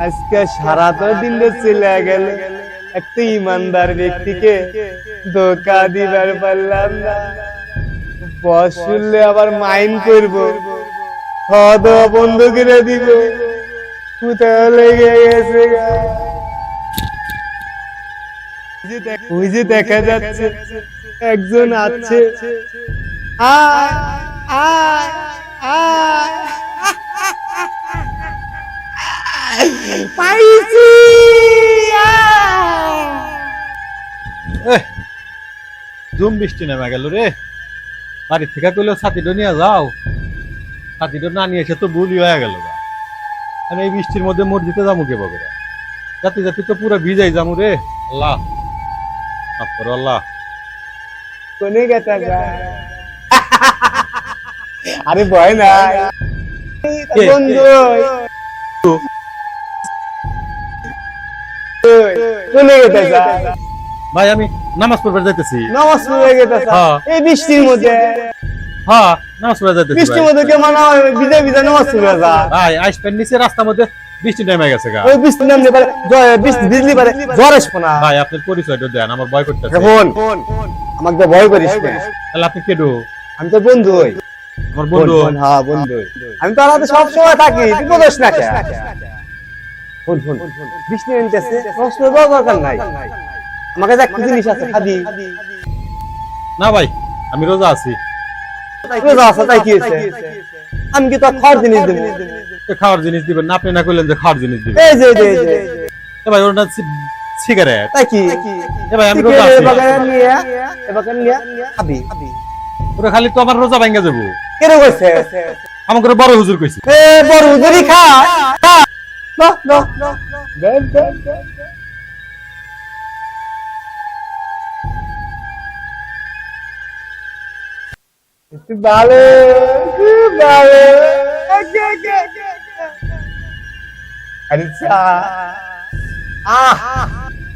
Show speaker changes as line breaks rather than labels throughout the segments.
আজকে সারাটা দিন চলে গেল, একটা ইমানদার ব্যক্তিকে ধোকা দিবার পারলাম না। বস শুনলে আবার মাইন্ড করবো, খাওয়া দাওয়া বন্ধ করে দিব। কোথাও লেগে গেছে, ওই যে দেখা যাচ্ছে একজন আছে। আয় আয় আয়, পাইছি।
জুম বৃষ্টি নেমে গেল রে, বাড়ি থেকে কইলেও ছাতিটা নিয়ে যাও, ছাতিটা না নিয়ে এসে তো ভুলই হয়ে গেল। এই বৃষ্টির মধ্যে মসজিদে যাবো কে বাবুরা, যাতে যাতে তো পুরো ভিজাই যাবো রে। আল্লাহ মাফ করো আল্লাহ।
কোনে গেতা যায়? আরে ভয় নাই বন্ধু, কোনে গেতা যায়?
ভাই আমি নামাজ পড়তে যাইতেছি।
নামাজ পড়ে গেতা এই বৃষ্টির মধ্যে?
হ্যাঁ নামাজ পড়তে যাইতেছি।
বৃষ্টির মধ্যে কে মানা ভিজে ভিজে নামাজ পড়ে যা?
ভাই আইসপেন নিচে রাস্তার মধ্যে বৃষ্টি নেমে গেছে গা।
ওই বৃষ্টি নামলে পারে বৃষ্টি ভিজলি পারে জ্বর আসবে না।
ভাই আপনার পরিচয়টা দেন, আমার ভয় করতেছে।
ফোন আমাকে তো ভয় করিস না।
তাহলে আপনি কেডো?
আমি তো বন্ধু হই।
আমার বন্ধু?
হ্যাঁ বন্ধু। আমি তো রাতে সব সময় থাকি, তুই বলিস না কে? ফোন ফোন বৃষ্টি নামতেছে, প্রশ্ন দেওয়ার দরকার নাই। আমাকে যা কিছু জিনিস আছে খাবি?
না ভাই আমি রোজা আছি।
রোজা আছে তাই কি হয়েছে? আমি কি তোর খাওয়ার জিনিস দেবো?
খাওয়ার জিনিস দিবেন না? আপনি না কইলেন যে খাওয়ার জিনিস দিবেন।
এই যে
ভাই ওটা সিগারেট।
তাই কি?
ভাই আমি রোজা আছি।
এবারে নিয়ে খাবি?
পুরো খালি তো আমার রোজা ভাঙা যাবো।
কেন কইছে?
আমাকে বড় হুজুর কইছে।
বড় হুজুরই খা। না না দেন দেন দেন। ভালো ভালো।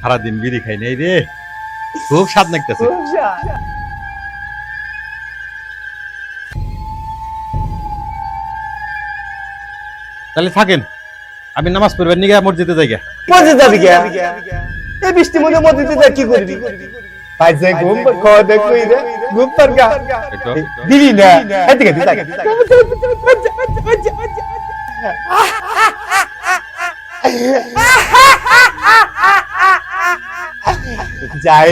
সারাদিন বিড়ি খাই নাই রে, খুব স্বাদ লাগতেছে। তাহলে থাকেন, আমি নামাজ পড়বেন নিগে মসজিদে যাই গা।
মসজিদ যাবি কে? এই বৃষ্টির মধ্যে মসজিদে যা কি করবি? পাইছে ঘুম খাওয়া দেখ কই রে ঘুম পার গা দিবি না এদিকে দিতা যাই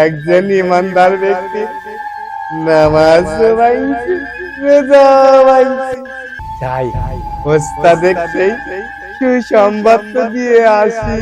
একজন ইমানদার ব্যক্তি নামাজ পড়াইছে, রোজা রাখছে। যাই ওস্তাদ দেখতেই সুসংবাদ দিয়ে আসি।